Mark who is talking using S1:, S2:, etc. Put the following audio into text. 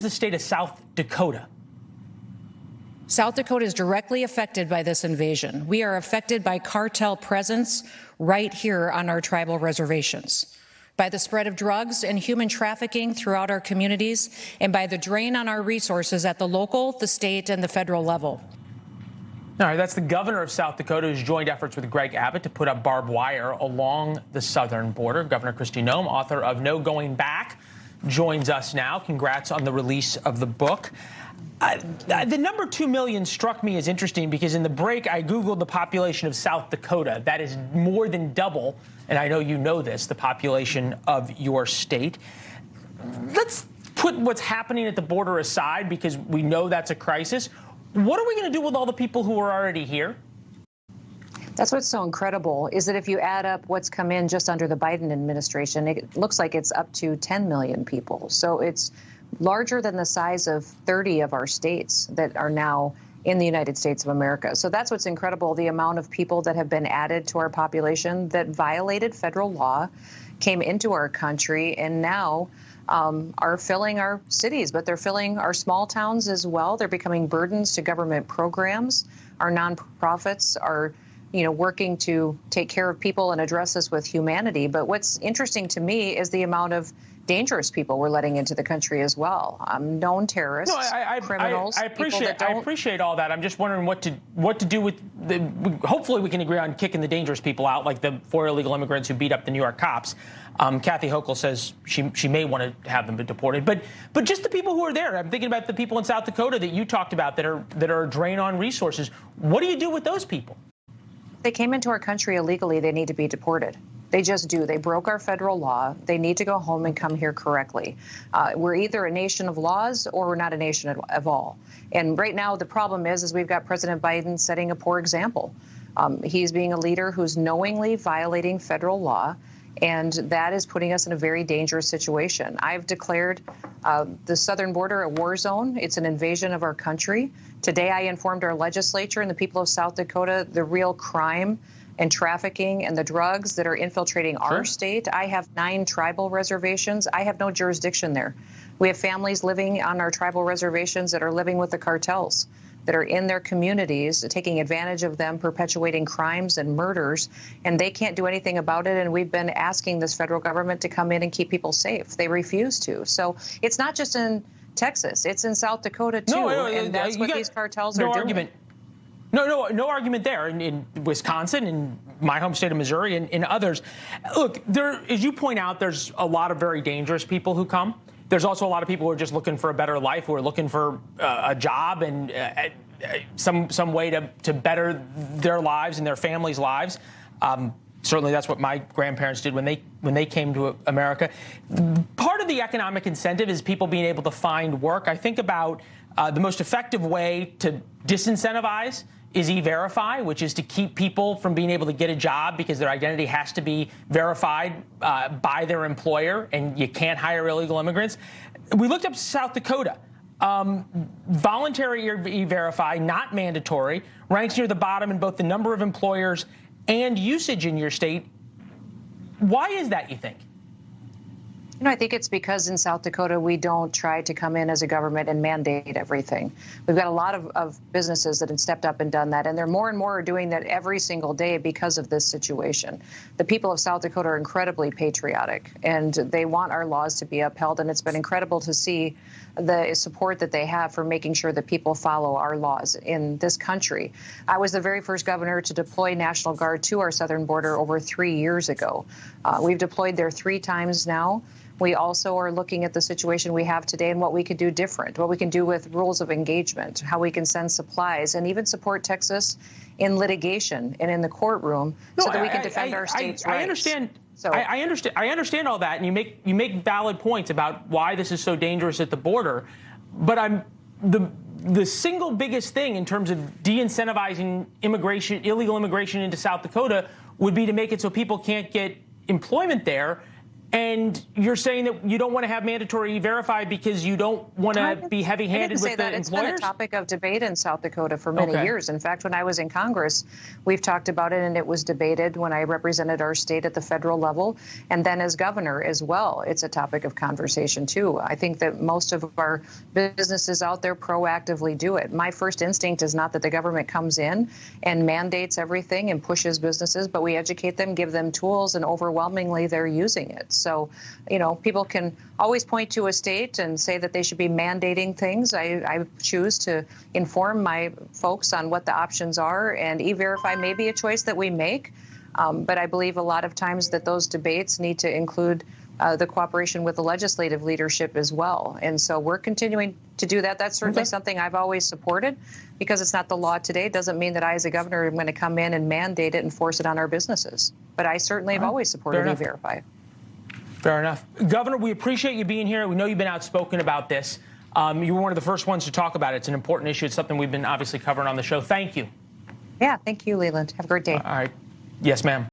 S1: the state of South Dakota?
S2: South Dakota is directly affected by this invasion. We are affected by cartel presence right here on our tribal reservations, by the spread of drugs and human trafficking throughout our communities, and by the drain on our resources at the local, the state, and the federal level.
S1: All right, that's the governor of South Dakota who's joined efforts with Greg Abbott to put up barbed wire along the southern border. Governor Kristi Noem, author of No Going Back, joins us now. Congrats on the release of the book. The number 2 million struck me as interesting because in the break, I Googled the population of South Dakota. That is more than double, and I know you know this, the population of your state. Let's put what's happening at the border aside because we know that's a crisis. What are we going to do with all the people who are already here?
S2: That's what's so incredible is that if you add up what's come in just under the Biden administration, it looks like it's up to 10 million people. So it's larger than the size of 30 of our states that are now in the United States of America. So that's what's incredible, the amount of people that have been added to our population that violated federal law, came into our country, and now are filling our cities, but they're filling our small towns as well. They're becoming burdens to government programs. Our nonprofits are working to take care of people and address this with humanity. But what's interesting to me is the amount of dangerous people we're letting into the country as well. Known terrorists, criminals.
S1: I appreciate all that. I'm just wondering what to do with hopefully we can agree on kicking the dangerous people out, like the 4 illegal immigrants who beat up the New York cops. Kathy Hochul says she may want to have them deported, but just the people who are there. I'm thinking about the people in South Dakota that you talked about that are a drain on resources. What do you do with those people?
S2: They came into our country illegally. They need to be deported. They just do. They broke our federal law. They need to go home and come here correctly. We're either a nation of laws or we're not a nation of all. And right now, the problem is we've got President Biden setting a poor example. He's being a leader who's knowingly violating federal law, and that is putting us in a very dangerous situation. I've declared the southern border a war zone. It's an invasion of our country. Today, I informed our legislature and the people of South Dakota the real crime and trafficking and the drugs that are infiltrating our state. I have 9 tribal reservations. I have no jurisdiction there. We have families living on our tribal reservations that are living with the cartels, that are in their communities, taking advantage of them, perpetuating crimes and murders, and they can't do anything about it. And we've been asking this federal government to come in and keep people safe. They refuse to. So it's not just in Texas, it's in South Dakota too, and that's what these cartels are doing.
S1: No argument there. In Wisconsin, in my home state of Missouri, and in others. Look, as you point out, there's a lot of very dangerous people who come. There's also a lot of people who are just looking for a better life, who are looking for a job and some way to better their lives and their families' lives. Certainly, that's what my grandparents did when they came to America. Part of the economic incentive is people being able to find work. I think about the most effective way to disincentivize is E-Verify, which is to keep people from being able to get a job because their identity has to be verified by their employer, and you can't hire illegal immigrants. We looked up South Dakota. Voluntary E-Verify, not mandatory, ranks near the bottom in both the number of employers and usage in your state. Why is that, you think?
S2: I think it's because in South Dakota, we don't try to come in as a government and mandate everything. We've got a lot of businesses that have stepped up and done that, and they're more and more are doing that every single day because of this situation. The people of South Dakota are incredibly patriotic, and they want our laws to be upheld, and it's been incredible to see the support that they have for making sure that people follow our laws in this country. I was the very first governor to deploy National Guard to our southern border over 3 years ago. We've deployed there 3 times now. We also are looking at the situation we have today and what we could do different, what we can do with rules of engagement, how we can send supplies, and even support Texas in litigation and in the courtroom so that we can defend our state's rights.
S1: I understand. I understand all that, and you make valid points about why this is so dangerous at the border. But the single biggest thing in terms of de-incentivizing illegal immigration into South Dakota would be to make it so people can't get employment there. And you're saying that you don't want to have mandatory E-Verify because you don't want to be heavy-handed with the employers?
S2: It's been a topic of debate in South Dakota for many years. In fact, when I was in Congress, we've talked about it, and it was debated when I represented our state at the federal level, and then as governor as well. It's a topic of conversation, too. I think that most of our businesses out there proactively do it. My first instinct is not that the government comes in and mandates everything and pushes businesses, but we educate them, give them tools, and overwhelmingly they're using it. So, you know, people can always point to a state and say that they should be mandating things. I choose to inform my folks on what the options are, and E-Verify may be a choice that we make. But I believe a lot of times that those debates need to include the cooperation with the legislative leadership as well. And so we're continuing to do that. That's certainly something I've always supported. Because it's not the law today, it doesn't mean that I, as a governor, am going to come in and mandate it and force it on our businesses. But I certainly have always supported E-Verify.
S1: Fair enough. Governor, we appreciate you being here. We know you've been outspoken about this. You were one of the first ones to talk about it. It's an important issue. It's something we've been obviously covering on the show. Thank you.
S2: Yeah, thank you, Leland. Have a great day.
S1: All right. Yes, ma'am.